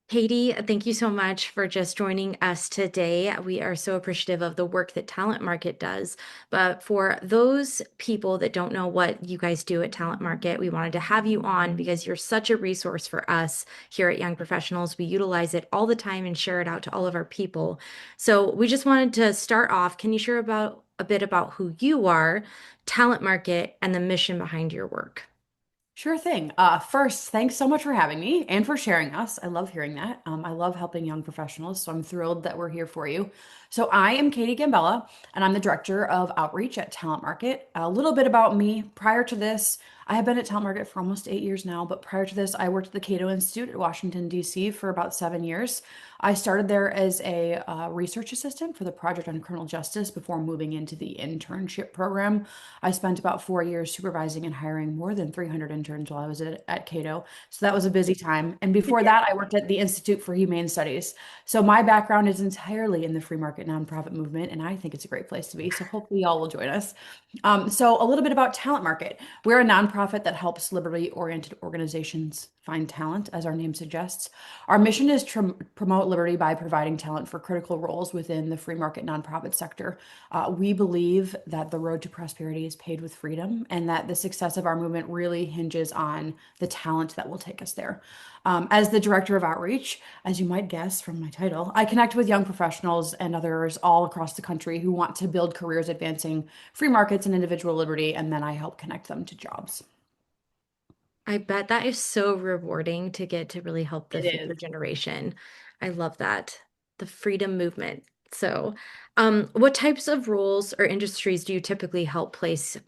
Katie, thank you so much for just joining us today. We are so appreciative of the work that Talent Market does. But for those people that don't know what you guys do at Talent Market, we wanted to have you on because you're such a resource for us here at Young Professionals. We utilize it all the time and share it out to all of our people. So we just wanted to start off. Can you share about a bit about who you are, Talent Market, and the mission behind your work? Sure thing. First, thanks so much for having me and for sharing us. I love hearing that. I love helping young professionals, so I'm thrilled that we're here for you. So, I am Katy Gambella, and I'm the Director of Outreach at Talent Market. A little bit about me. Prior to this, I have been at Talent Market for almost 8 years now, but prior to this, I worked at the Cato Institute at Washington, D.C. for about 7 years. I started there as a research assistant for the Project on Criminal Justice before moving into the internship program. I spent about 4 years supervising and hiring more than 300 interns while I was at Cato. So that was a busy time. And before Yeah. that, I worked at the Institute for Humane Studies. So my background is entirely in the free market nonprofit movement, and I think it's a great place to be. So hopefully y'all will join us. So a little bit about Talent Market. We're a nonprofit that helps liberty-oriented organizations find talent, as our name suggests. Our mission is to promote liberty by providing talent for critical roles within the free market nonprofit sector. We believe that the road to prosperity is paved with freedom, and that the success of our movement really hinges on the talent that will take us there. As the director of outreach, as you might guess from my title, I connect with young professionals and others all across the country who want to build careers advancing free markets and individual liberty, and then I help connect them to jobs. I bet that is so rewarding to get to really help the It future is. generation. I love that. The freedom movement. So, what types of roles or industries do you typically help place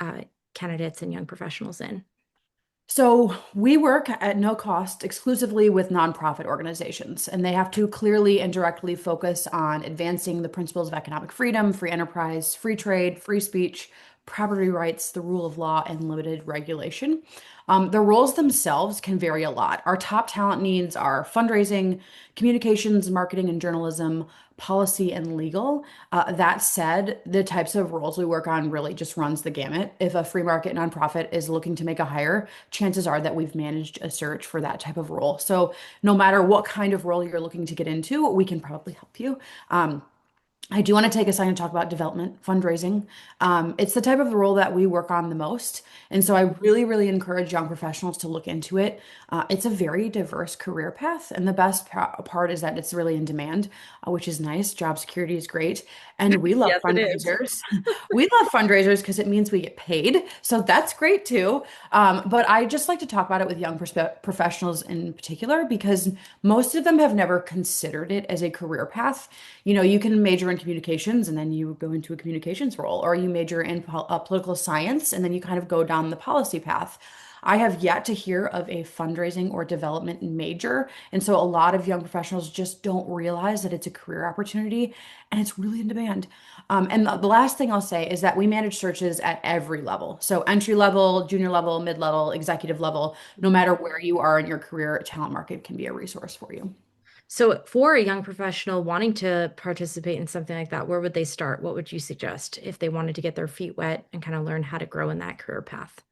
candidates and young professionals in? So we work at no cost exclusively with nonprofit organizations, and they have to clearly and directly focus on advancing the principles of economic freedom, free enterprise, free trade, free speech, property rights, the rule of law, and limited regulation. The roles themselves can vary a lot. Our top talent needs are fundraising, communications, marketing, and journalism, policy, and legal. That said, the types of roles we work on really just runs the gamut. If a free market nonprofit is looking to make a hire, chances are that we've managed a search for that type of role. So no matter what kind of role you're looking to get into, we can probably help you. I do want to take a second to talk about development, fundraising. It's the type of role that we work on the most. And so I really, really encourage young professionals to look into it. It's a very diverse career path. And the best part is that it's really in demand, which is nice. Job security is great. And we love Yes, it is. fundraisers. We love fundraisers because it means we get paid. So that's great too. But I just like to talk about it with young professionals in particular because most of them have never considered it as a career path. You can major in communications and then you go into a communications role, or you major in political science and then you kind of go down the policy path. I have yet to hear of a fundraising or development major. And so a lot of young professionals just don't realize that it's a career opportunity and it's really in demand. And the last thing I'll say is that we manage searches at every level. So entry level, junior level, mid level, executive level, no matter where you are in your career, Talent Market can be a resource for you. So, for a young professional wanting to participate in something like that, where would they start? What would you suggest if they wanted to get their feet wet and kind of learn how to grow in that career path?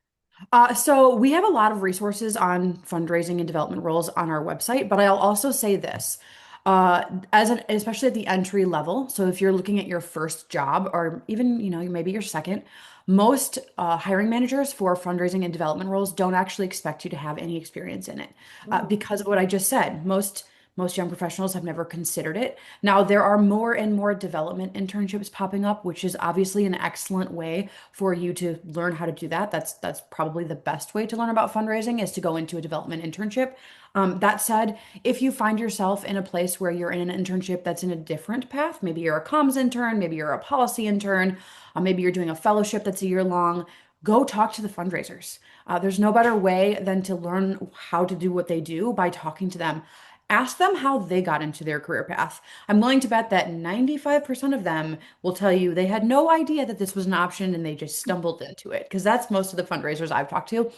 So we have a lot of resources on fundraising and development roles on our website, but I'll also say this, especially at the entry level. So if you're looking at your first job or even, maybe your second, most hiring managers for fundraising and development roles don't actually expect you to have any experience in it, Oh. because of what I just said. Most young professionals have never considered it. Now, there are more and more development internships popping up, which is obviously an excellent way for you to learn how to do that. That's probably the best way to learn about fundraising is to go into a development internship. That said, if you find yourself in a place where you're in an internship that's in a different path, maybe you're a comms intern, maybe you're a policy intern, maybe you're doing a fellowship that's a year long, go talk to the fundraisers. There's no better way than to learn how to do what they do by talking to them. Ask them how they got into their career path. I'm willing to bet that 95% of them will tell you they had no idea that this was an option and they just stumbled into it, because that's most of the fundraisers I've talked to.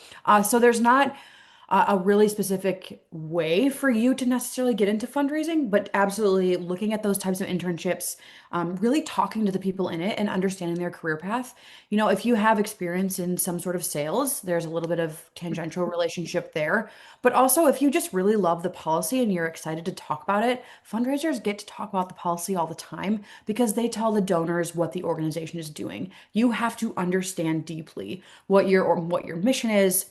So there's not a really specific way for you to necessarily get into fundraising, but absolutely looking at those types of internships, really talking to the people in it and understanding their career path. You know, if you have experience in some sort of sales, there's a little bit of tangential relationship there. But also, if you just really love the policy and you're excited to talk about it, fundraisers get to talk about the policy all the time because they tell the donors what the organization is doing. You have to understand deeply what your mission is,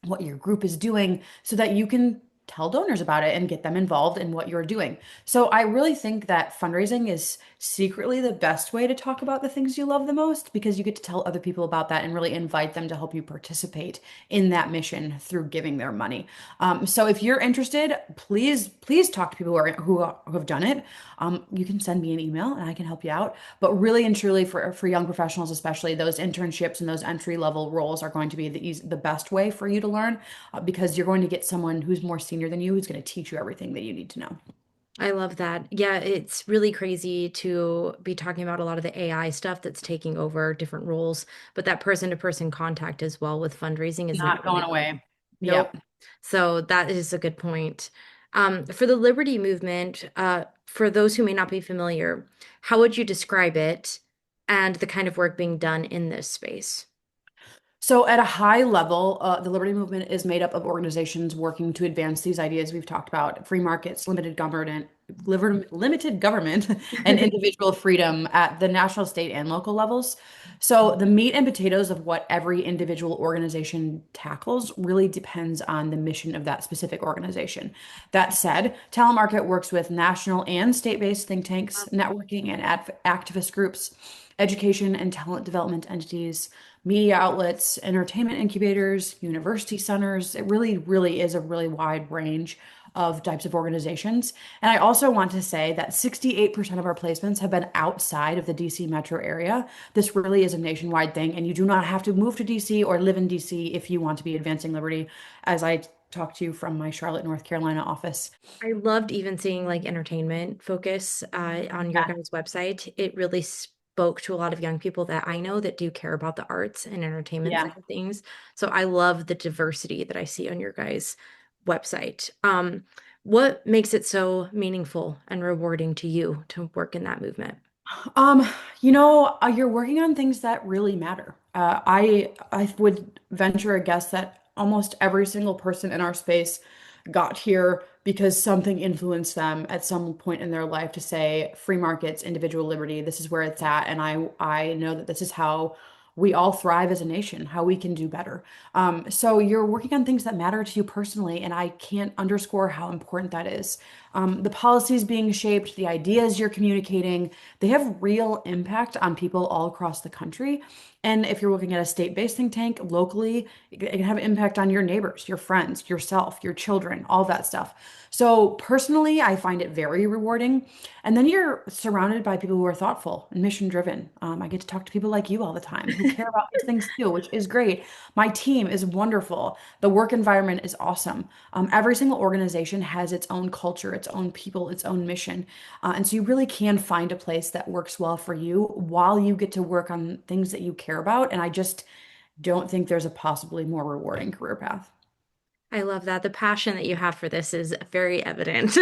what your group is doing so that you can tell donors about it and get them involved in what you're doing. So I really think that fundraising is secretly the best way to talk about the things you love the most because you get to tell other people about that and really invite them to help you participate in that mission through giving their money. So if you're interested, please talk to people who have done it. You can send me an email and I can help you out. But really and truly for young professionals, especially those internships and those entry level roles are going to be the best way for you to learn because you're going to get someone who's more senior than you who's going to teach you everything that you need to know. I love that. Yeah, it's really crazy to be talking about a lot of the AI stuff that's taking over different roles, but that person-to-person contact as well with fundraising is not Not going going to go. away. Nope. Yep. So that is a good point. For the Liberty Movement, for those who may not be familiar, how would you describe it and the kind of work being done in this space? So, at a high level, the Liberty Movement is made up of organizations working to advance these ideas we've talked about: free markets, limited government, and individual freedom at the national, state, and local levels. So, the meat and potatoes of what every individual organization tackles really depends on the mission of that specific organization. That said, Talent Market works with national and state-based think tanks, networking and activist groups, education and talent development entities, media outlets, entertainment incubators, university centers. It really, really is a really wide range of types of organizations. And I also want to say that 68% of our placements have been outside of the DC metro area. This really is a nationwide thing, and you do not have to move to DC or live in DC if you want to be advancing liberty, as I talk to you from my Charlotte, North Carolina office. I loved even seeing like entertainment focus on your Yeah. guys' website. It really spoke to a lot of young people that I know that do care about the arts and entertainment Yeah. side of things. So I love the diversity that I see on your guys' website. What makes it so meaningful and rewarding to you to work in that movement? Um, you're working on things that really matter. I would venture a guess that almost every single person in our space got here because something influenced them at some point in their life to say free markets, individual liberty, this is where it's at. And I know that this is how we all thrive as a nation, how we can do better. So you're working on things that matter to you personally, and I can't underscore how important that is. The policies being shaped, the ideas you're communicating, they have real impact on people all across the country. And if you're looking at a state-based think tank locally, it can have an impact on your neighbors, your friends, yourself, your children, all that stuff. So personally, I find it very rewarding. And then you're surrounded by people who are thoughtful and mission driven. I get to talk to people like you all the time who care about these things too, which is great. My team is wonderful. The work environment is awesome. Every single organization has its own culture, its own people, its own mission. And so you really can find a place that works well for you while you get to work on things that you care about. And I just don't think there's a possibly more rewarding career path. I love that. The passion that you have for this is very evident.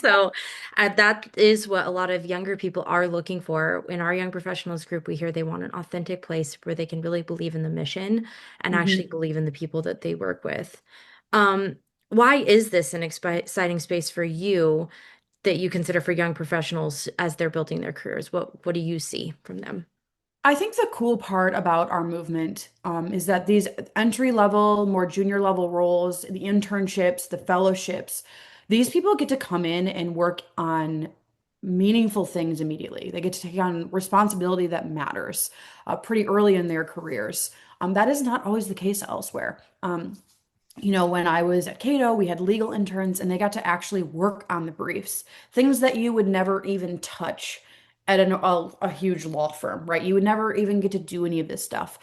So, that is what a lot of younger people are looking for. In our young professionals group, we hear they want an authentic place where they can really believe in the mission and actually Mhm. believe in the people that they work with. Um, why is this an exciting space for you that you consider for young professionals as they're building their careers? What do you see from them? I think the cool part about our movement is that these entry level, more junior level roles, the internships, the fellowships, these people get to come in and work on meaningful things immediately. They get to take on responsibility that matters pretty early in their careers. That is not always the case elsewhere. When I was at Cato, we had legal interns and they got to actually work on the briefs, things that you would never even touch at a huge law firm, right? You would never even get to do any of this stuff.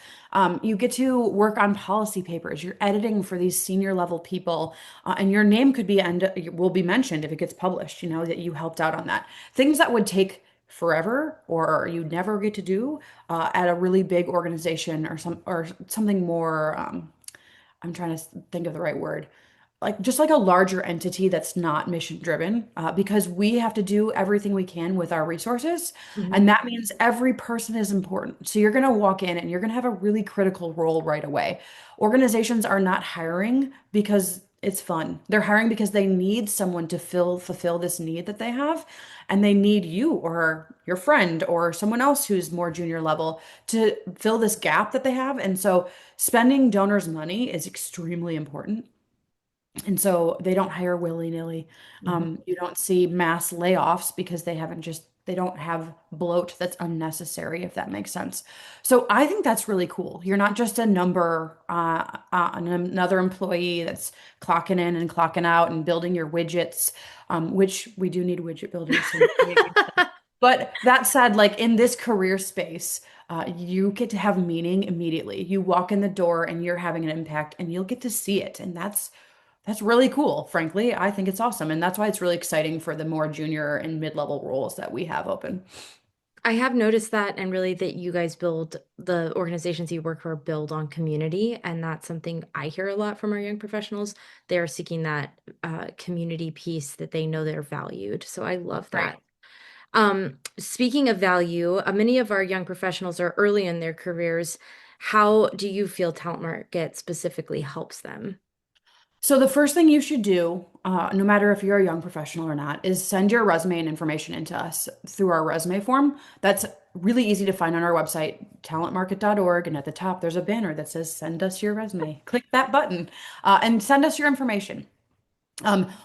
You get to work on policy papers. You're editing for these senior level people, and your name could be and will be mentioned if it gets published. You know that you helped out on that. Things that would take forever or you never get to do at a really big organization or something more. I'm trying to think of the right word. like just like a larger entity that's not mission driven, because we have to do everything we can with our resources, Mhm. and that means every person is important. So you're going to walk in and you're going to have a really critical role right away. Organizations are not hiring because it's fun. They're hiring because they need someone to fulfill this need that they have, and they need you or your friend or someone else who's more junior level to fill this gap that they have. And so spending donors' money is extremely important. And so they don't hire willy-nilly. Mhm. You don't see mass layoffs because they don't have bloat that's unnecessary, if that makes sense. So I think that's really cool. You're not just a number, another employee that's clocking in and clocking out and building your widgets, which we do need widget builders. So but that said, like in this career space, you get to have meaning immediately. You walk in the door and you're having an impact and you'll get to see it. And that's really cool, frankly. I think it's awesome. And that's why it's really exciting for the more junior and mid-level roles that we have open. I have noticed that, and really that you guys build the organizations you work for build on community, and that's something I hear a lot from our young professionals. They're seeking that community piece that they know they're valued. So I love Right. that. Speaking of value, many of our young professionals are early in their careers. How do you feel talent market specifically helps them? So the first thing you should do, no matter if you're a young professional or not, is send your resume and information into us through our resume form. That's really easy to find on our website, talentmarket.org. And at the top, there's a banner that says, "Send us your resume." Click that button, and send us your information.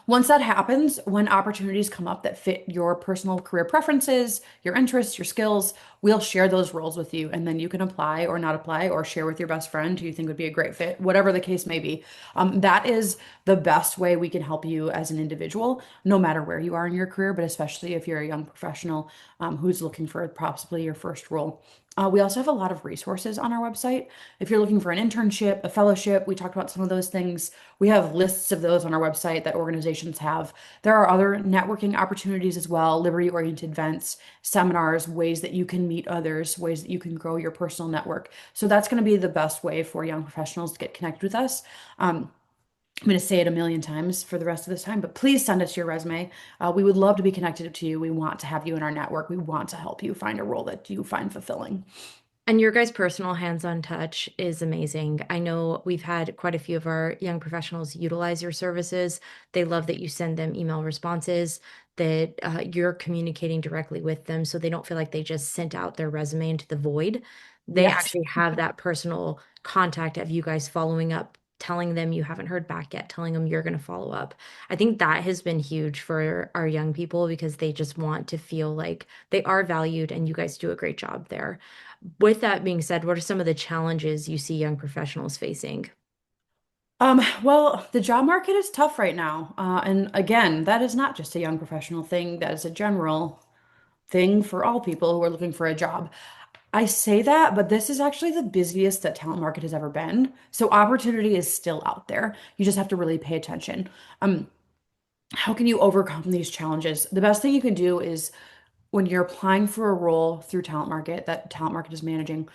Once that happens, when opportunities come up that fit your personal career preferences, your interests, your skills, we'll share those roles with you. And then you can apply or not apply or share with your best friend who you think would be a great fit, whatever the case may be. That is the best way we can help you as an individual, no matter where you are in your career, but especially if you're a young professional who's looking for possibly your first role. We also have a lot of resources on our website. If you're looking for an internship, a fellowship, we talked about some of those things. We have lists of those on our website that organizations have. There are other networking opportunities as well, liberty-oriented events, seminars, ways that you can meet others, ways that you can grow your personal network. So that's going to be the best way for young professionals to get connected with us. I'm going to say it a million times for the rest of this time, but please send us your resume. We would love to be connected to you. We want to have you in our network. We want to help you find a role that you find fulfilling. And your guys' personal hands-on touch is amazing. I know we've had quite a few of our young professionals utilize your services. They love that you send them email responses, that you're communicating directly with them so they don't feel like they just sent out their resume into the void. They Yes. actually have that personal contact of you guys following up, telling them you haven't heard back yet, telling them you're going to follow up. I think that has been huge for our young people because they just want to feel like they are valued and you guys do a great job there. With that being said, what are some of the challenges you see young professionals facing? Well, the job market is tough right now. And again, that is not just a young professional thing, that is a general thing for all people who are looking for a job. I say that, but this is actually the busiest that talent market has ever been. So opportunity is still out there. You just have to really pay attention. Um, how can you overcome these challenges? The best thing you can do is when you're applying for a role through Talent Market that Talent Market is managing,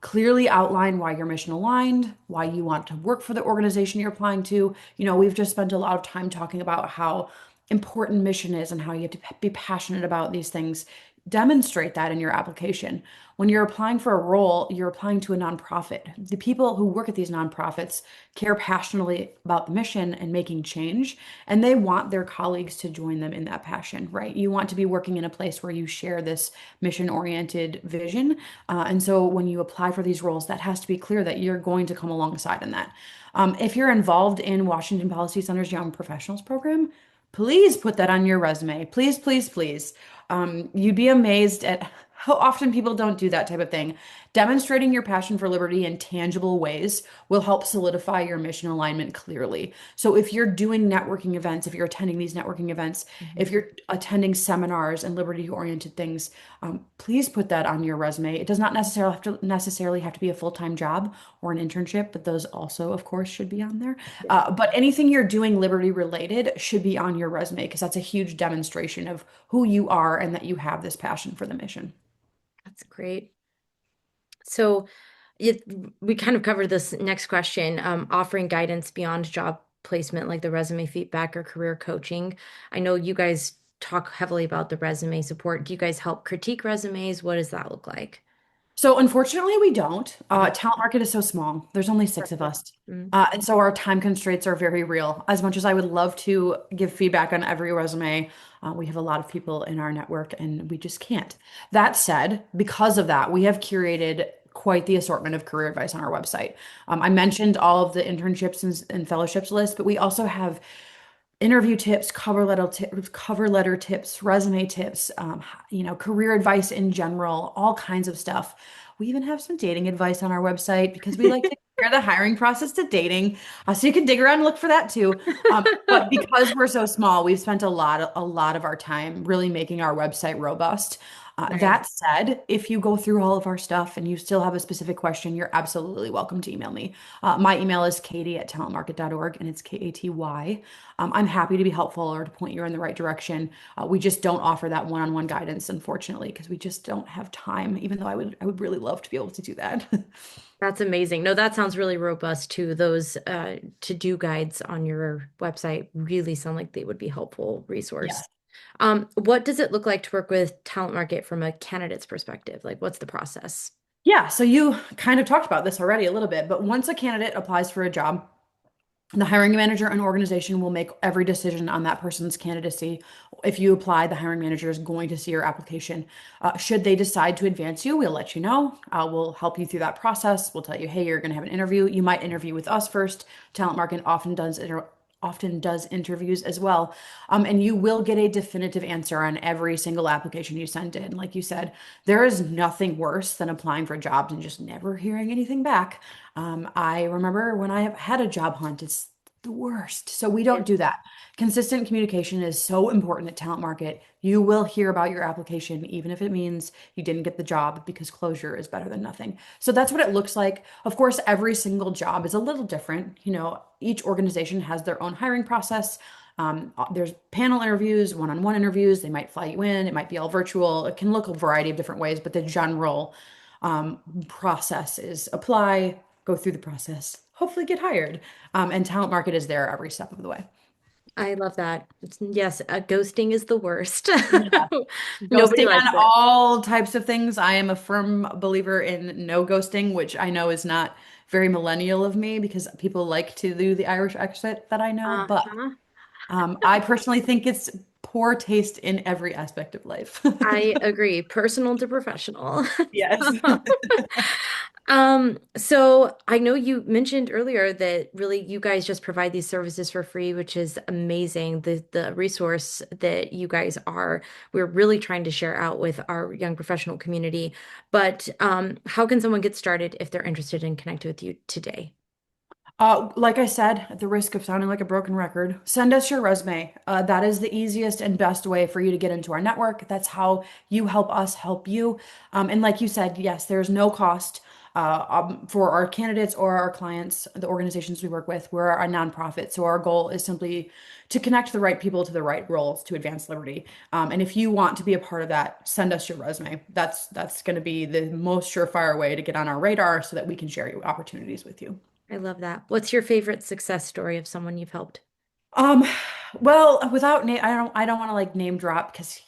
clearly outline why you're mission aligned, why you want to work for the organization you're applying to. You know, we've just spent a lot of time talking about how important mission is and how you have to be passionate about these things. Demonstrate that in your application. When you're applying for a role, you're applying to a nonprofit. The people who work at these nonprofits care passionately about the mission and making change, and they want their colleagues to join them in that passion, right? You want to be working in a place where you share this mission-oriented vision. And so when you apply for these roles, that has to be clear that you're going to come alongside in that. If you're involved in Washington Policy Center's Young Professionals Program, please put that on your resume. Please, please, please. You'd be amazed at how often people don't do that type of thing. Demonstrating your passion for liberty in tangible ways will help solidify your mission alignment clearly. So if you're doing networking events, if you're attending these networking events, Mhm. if you're attending seminars and liberty-oriented things, please put that on your resume. It does not necessarily have to be a full-time job or an internship, but those also, of course, should be on there. Yeah, But anything you're doing liberty related should be on your resume because that's a huge demonstration of who you are and that you have this passion for the mission. that's great. So it, we kind of covered this next question, offering guidance beyond job placement, like the resume feedback or career coaching? I know you guys talk heavily about the resume support. Do you guys help critique resumes? What does that look like? So unfortunately, we don't. Uh, Talent market is so small. There's only six of Perfect. us. Mm. And so our time constraints are very real. As much as I would love to give feedback on every resume, we have a lot of people in our network and we just can't. That said, because of that, we have curated quite the assortment of career advice on our website. I mentioned all of the internships and fellowships list, but we also have interview tips, cover letter tips, resume tips, career advice in general, all kinds of stuff. We even have some dating advice on our website because we like to compare the hiring process to dating. So you can dig around and look for that too. But because we're so small, we've spent a lot of our time really making our website robust. Nice. That said, if you go through all of our stuff and you still have a specific question, you're absolutely welcome to email me. My email is katie@talentmarket.org and it's Katy. I'm happy to be helpful or to point you in the right direction. We just don't offer that one-on-one guidance, unfortunately, because we just don't have time, even though I would really love to be able to do that. That's amazing. No, that sounds really robust too. Those to-do guides on your website really sound like they would be helpful resource. Yes. What does it look like to work with Talent Market from a candidate's perspective? Like, what's the process? Yeah, so you kind of talked about this already a little bit, but once a candidate applies for a job, the hiring manager and organization will make every decision on that person's candidacy. If you apply, the hiring manager is going to see your application. Should they decide to advance you, we'll let you know. We'll help you through that process. We'll tell you, hey, you're going to have an interview. You might interview with us first. Talent Market often does interviews as well. And you will get a definitive answer on every single application you send in. Like you said, there is nothing worse than applying for jobs and just never hearing anything back. I remember when I have had a job hunt, it's the worst. So we don't do that. Consistent communication is so important at Talent Market. You will hear about your application, even if it means you didn't get the job, because closure is better than nothing. So that's what it looks like. Of course, every single job is a little different. Each organization has their own hiring process. There's panel interviews, one-on-one interviews. They might fly you in. It might be all virtual. It can look a variety of different ways, but the general process is apply, go through the process, hopefully get hired. And Talent Market is there every step of the way. I love that. Yes, ghosting is the worst. Yeah. Nobody Ghosting likes on it. all types of things. I am a firm believer in no ghosting, which I know is not very millennial of me because people like to do the Irish exit that I know. But Uh-huh. I personally think it's poor taste in every aspect of life. I agree. Personal to professional. Yes. So I know you mentioned earlier that really you guys just provide these services for free, which is amazing. The resource that you guys are, we're really trying to share out with our young professional community. But how can someone get started if they're interested in connecting with you today? Like I said, at the risk of sounding like a broken record, send us your resume. That is the easiest and best way for you to get into our network. That's how you help us help you. And like you said, yes, there's no cost for our candidates or our clients, the organizations we work with. We're a nonprofit, so our goal is simply to connect the right people to the right roles to advance liberty. And if you want to be a part of that, send us your resume. That's going to be the most surefire way to get on our radar so that we can share your opportunities with you. I love that. What's your favorite success story of someone you've helped? Um, well, without name, I don't want to like name drop because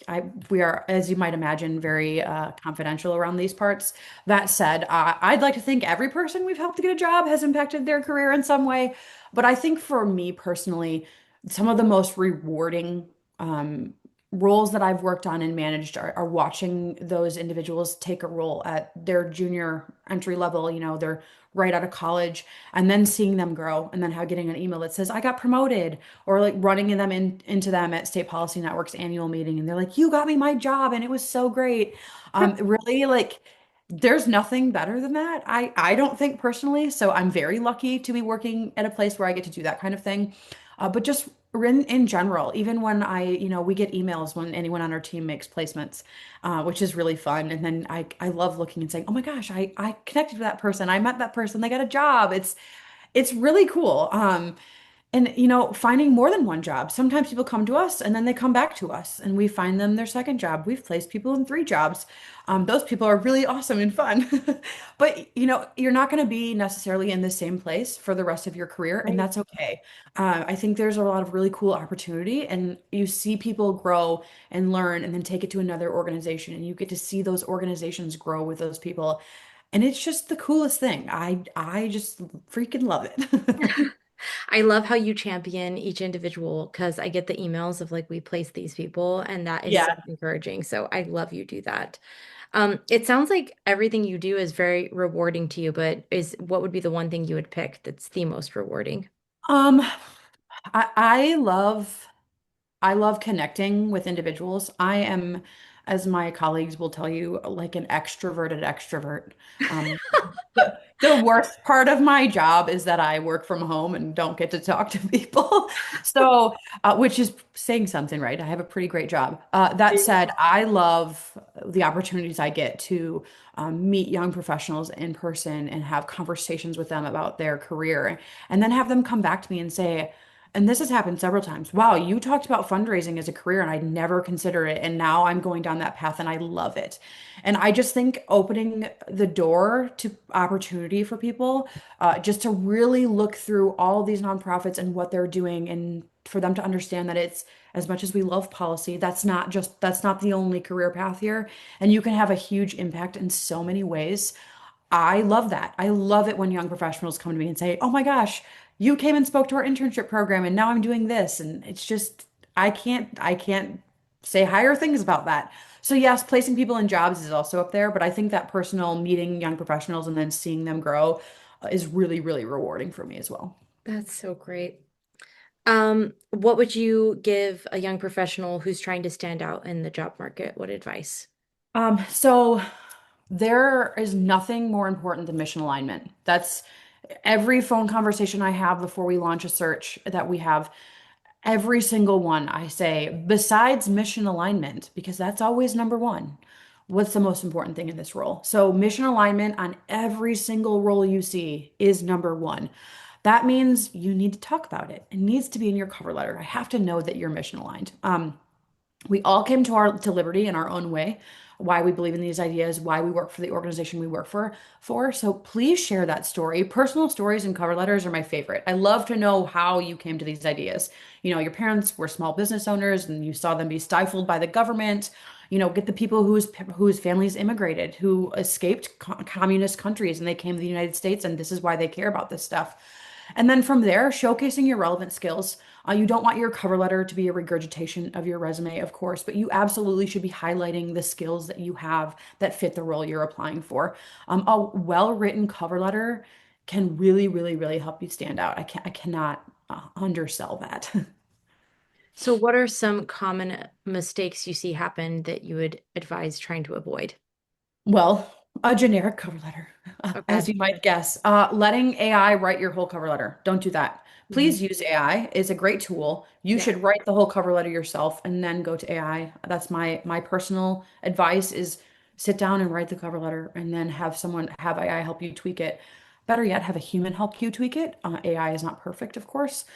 we are, as you might imagine, very confidential around these parts. That said, I'd like to think every person we've helped to get a job has impacted their career in some way. But I think for me personally, some of the most rewarding roles that I've worked on and managed are watching those individuals take a role at their junior entry level. They're right out of college and then seeing them grow and then how getting an email that says I got promoted or like running into them at State Policy Network's annual meeting and they're like you got me my job and it was so great. Really like there's nothing better than that. I don't think personally, so I'm very lucky to be working at a place where I get to do that kind of thing. But just in general, even when we get emails when anyone on our team makes placements, which is really fun. And then I love looking and saying, oh my gosh, I connected with that person. I met that person. They got a job. It's really cool. And, finding more than one job. Sometimes people come to us and then they come back to us and we find them their second job. We've placed people in three jobs. Those people are really awesome and fun. But, you're not going to be necessarily in the same place for the rest of your career, and Right. that's okay. I think there's a lot of really cool opportunity, and you see people grow and learn and then take it to another organization, and you get to see those organizations grow with those people. And it's just the coolest thing. I just freaking love it. I love how you champion each individual because I get the emails of like we place these people and that is so Yeah. encouraging. So I love you do that. It sounds like everything you do is very rewarding to you, but is what would be the one thing you would pick that's the most rewarding? Um, I love connecting with individuals. I am, as my colleagues will tell you, like an extroverted extrovert. Um, the worst part of my job is that I work from home and don't get to talk to people. So, which is saying something, right? I have a pretty great job. That said, I love the opportunities I get to meet young professionals in person and have conversations with them about their career, and then have them come back to me and say, and this has happened several times. Wow, you talked about fundraising as a career and I'd never consider it. And now I'm going down that path and I love it. And I just think opening the door to opportunity for people, just to really look through all these nonprofits and what they're doing, and for them to understand that it's, as much as we love policy, that's not the only career path here. And you can have a huge impact in so many ways. I love that. I love it when young professionals come to me and say, "Oh my gosh, you came and spoke to our internship program and now I'm doing this." And it's just, I can't say higher things about that. So yes, placing people in jobs is also up there, but I think that personal meeting young professionals and then seeing them grow is really, really rewarding for me as well. That's so great. What would you give a young professional who's trying to stand out in the job market? What advice? So there is nothing more important than mission alignment. That's every phone conversation I have before we launch a search that we have. Every single one, I say, besides mission alignment, because that's always number one. What's the most important thing in this role? So, mission alignment on every single role you see is number one. That means you need to talk about it. It needs to be in your cover letter. I have to know that you're mission aligned. We all came to liberty in our own way, why we believe in these ideas, why we work for the organization we work for. So please share that story. Personal stories and cover letters are my favorite. I love to know how you came to these ideas. Your parents were small business owners and you saw them be stifled by the government. Get the people whose families immigrated, who escaped communist countries and they came to the United States, and this is why they care about this stuff. And then from there, showcasing your relevant skills. You don't want your cover letter to be a regurgitation of your resume, of course, but you absolutely should be highlighting the skills that you have that fit the role you're applying for. A well-written cover letter can really, really, really help you stand out. I cannot undersell that. So, what are some common mistakes you see happen that you would advise trying to avoid? Well, a generic cover letter, Okay. as you might guess. Letting AI write your whole cover letter. Don't do that. Mhm. Please use AI. It's a great tool. You Yeah. should write the whole cover letter yourself and then go to AI. That's my personal advice is sit down and write the cover letter and then have AI help you tweak it. Better yet, have a human help you tweak it. AI is not perfect, of course.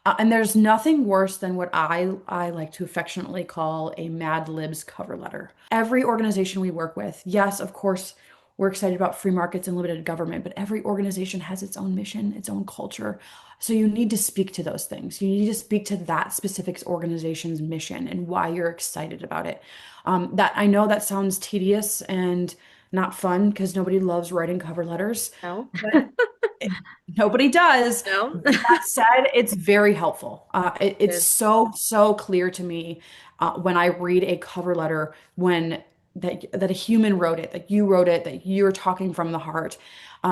And there's nothing worse than what I like to affectionately call a Mad Libs cover letter. Every organization we work with, yes, of course, we're excited about free markets and limited government, but every organization has its own mission, its own culture. So you need to speak to those things. You need to speak to that specific organization's mission and why you're excited about it. That I know that sounds tedious and not fun because nobody loves writing cover letters, No. but nobody does. No. That said, it's very helpful. It's Yes. so, so clear to me when I read a cover letter when that a human wrote it, that you wrote it, that you're talking from the heart.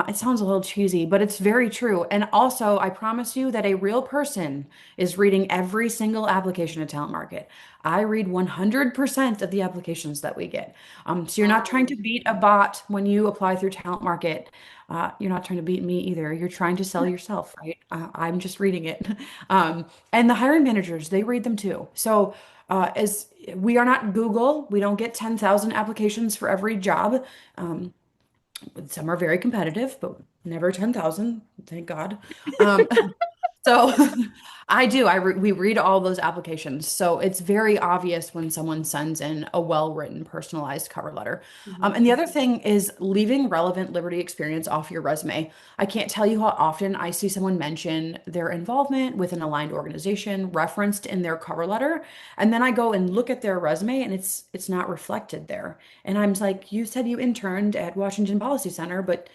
It sounds a little cheesy, but it's very true. And also, I promise you that a real person is reading every single application at Talent Market. I read 100% of the applications that we get. So you're not trying Wow. to beat a bot when you apply through Talent Market. You're not trying to beat me either. You're trying to sell yourself, right? I'm just reading it. And the hiring managers, they read them too. So as we are not Google, we don't get 10,000 applications for every job. Um, some are very competitive, but never 10,000, thank God. Um, So I do. We read all those applications. So it's very obvious when someone sends in a well-written, personalized cover letter. Mhm. And the other thing is leaving relevant Liberty experience off your resume. I can't tell you how often I see someone mention their involvement with an aligned organization referenced in their cover letter, and then I go and look at their resume and it's not reflected there. And I'm like, you said you interned at Washington Policy Center, but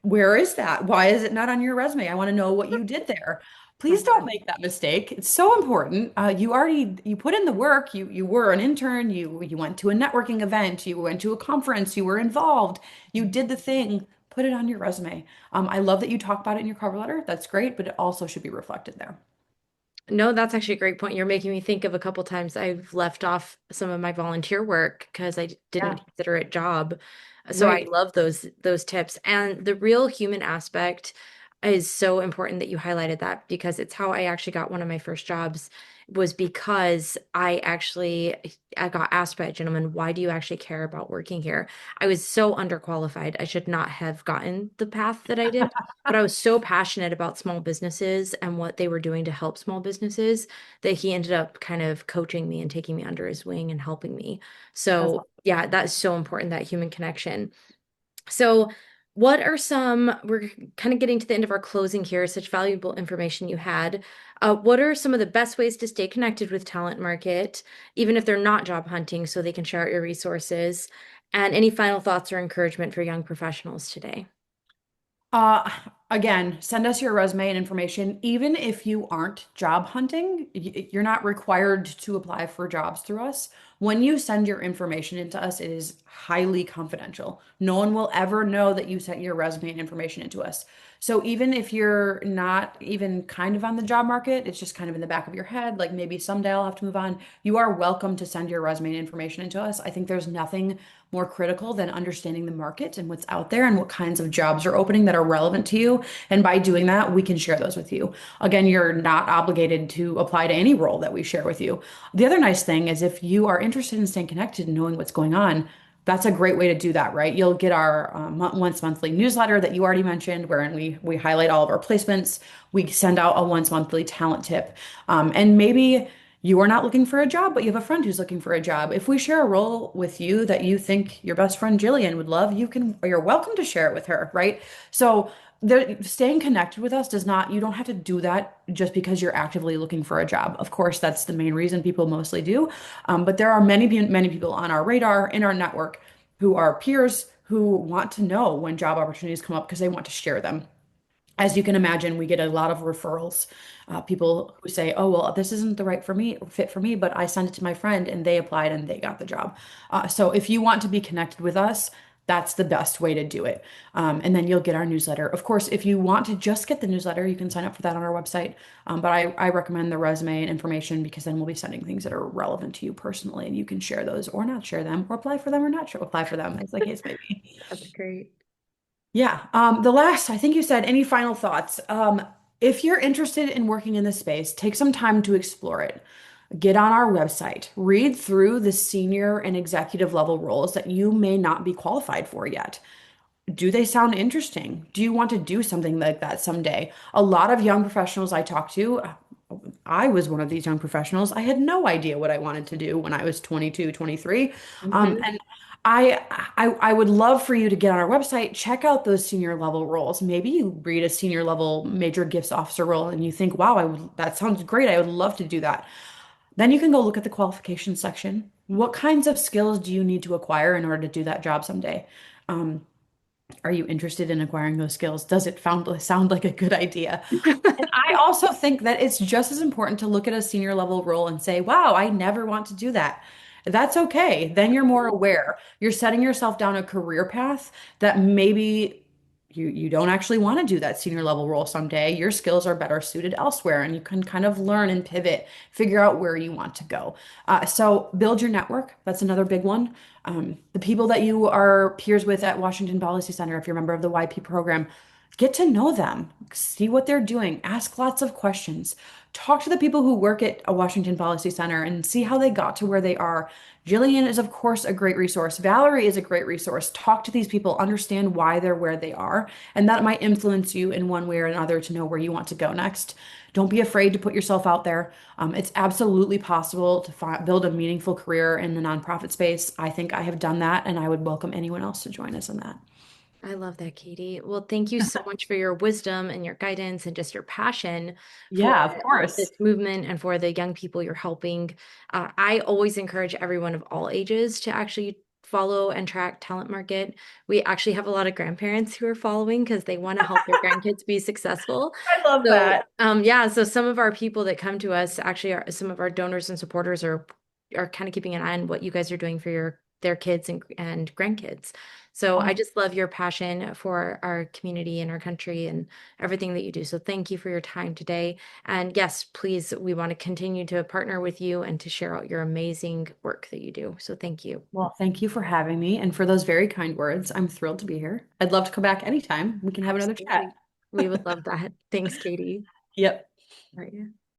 where is that? Why is it not on your resume? I want to know what you did there. Please don't make that mistake. It's so important. You put in the work. You were an intern. You went to a networking event. You went to a conference. You were involved. You did the thing. Put it on your resume. I love that you talk about it in your cover letter. That's great, but it also should be reflected there. No, that's actually a great point. You're making me think of a couple times I've left off some of my volunteer work because I didn't Yeah, consider it job. So I right. love those tips. And the real human aspect is so important that you highlighted that because it's how I actually got one of my first jobs was because I got asked by a gentleman, why do you actually care about working here? I was so underqualified. I should not have gotten the path that I did. But I was so passionate about small businesses and what they were doing to help small businesses that he ended up kind of coaching me and taking me under his wing and helping me. That's So, yeah, that's so important, that human connection. So, what are we're kind of getting to the end of our closing here, such valuable information you had. What are some of the best ways to stay connected with Talent Market, even if they're not job hunting, so they can share out your resources? And any final thoughts or encouragement for young professionals today? Uh, Again, send us your resume and information. Even if you aren't job hunting, you're not required to apply for jobs through us. When you send your information into us, it is highly confidential. No one will ever know that you sent your resume and information into us. So even if you're not even kind of on the job market, it's just kind of in the back of your head, like maybe someday I'll have to move on. You are welcome to send your resume and information into us. I think there's nothing more critical than understanding the market and what's out there and what kinds of jobs are opening that are relevant to you. And by doing that, we can share those with you. Again, you're not obligated to apply to any role that we share with you. The other nice thing is if you are interested in staying connected and knowing what's going on, that's a great way to do that, right? You'll get our once monthly newsletter that you already mentioned, wherein we highlight all of our placements. We send out a once monthly talent tip, and maybe you are not looking for a job, but you have a friend who's looking for a job. If we share a role with you that you think your best friend Jillian would love, you're welcome to share it with her, right? So staying connected with us does not, you don't have to do that just because you're actively looking for a job. Of course, that's the main reason people mostly do. But there are many people on our radar, in our network, who are peers who want to know when job opportunities come up because they want to share them. As you can imagine, we get a lot of referrals. People who say, "Oh, well, this isn't the right for me fit for me," but I sent it to my friend and they applied and they got the job. So if you want to be connected with us, that's the best way to do it. And then you'll get our newsletter. Of course, if you want to just get the newsletter, you can sign up for that on our website. But I recommend the resume and information because then we'll be sending things that are relevant to you personally, and you can share those or not share them, or apply for them or not apply for them, as the case may be. That's great. Yeah. The last, I think you said, any final thoughts? If you're interested in working in this space, take some time to explore it. Get on our website, read through the senior and executive level roles that you may not be qualified for yet. Do they sound interesting? Do you want to do something like that someday? A lot of young professionals I talk to, I was one of these young professionals. I had no idea what I wanted to do when I was 22, 23. Mhm. And I would love for you to get on our website, check out those senior level roles. Maybe you read a senior level major gifts officer role and you think, wow, that sounds great. I would love to do that. Then you can go look at the qualifications section. What kinds of skills do you need to acquire in order to do that job someday? Um, are you interested in acquiring those skills? Does it sound like a good idea? And I also think that it's just as important to look at a senior level role and say, wow, I never want to do that. That's okay. Then you're more aware. You're setting yourself down a career path that maybe you don't actually want to do that senior level role someday. Your skills are better suited elsewhere, and you can kind of learn and pivot, figure out where you want to go. So build your network. That's another big one. The people that you are peers with at Washington Policy Center, if you're a member of the YP program, get to know them, see what they're doing, ask lots of questions, talk to the people who work at a Washington Policy Center and see how they got to where they are. Jillian is, of course, a great resource. Valerie is a great resource. Talk to these people, understand why they're where they are, and that might influence you in one way or another to know where you want to go next. Don't be afraid to put yourself out there. It's absolutely possible to build a meaningful career in the nonprofit space. I think I have done that, and I would welcome anyone else to join us in that. I love that, Katie. Well, thank you so much for your wisdom and your guidance and just your passion for Yeah, of this course. movement and for the young people you're helping. I always encourage everyone of all ages to actually follow and track Talent Market. We actually have a lot of grandparents who are following because they want to help their grandkids be successful. I love So, that. yeah, so some of our people that come to us actually are some of our donors and supporters are kind of keeping an eye on what you guys are doing for their kids and grandkids. So I Oh, just love your passion for our community and our country and everything that you do. So thank you for your time today. And yes, please, we want to continue to partner with you and to share out your amazing work that you do. So thank you. well, thank you for having me and for those very kind words. I'm thrilled to be here. I'd love to come back anytime. We can have another chat. Absolutely. We would love that. Thanks, Katie. Yep. All right.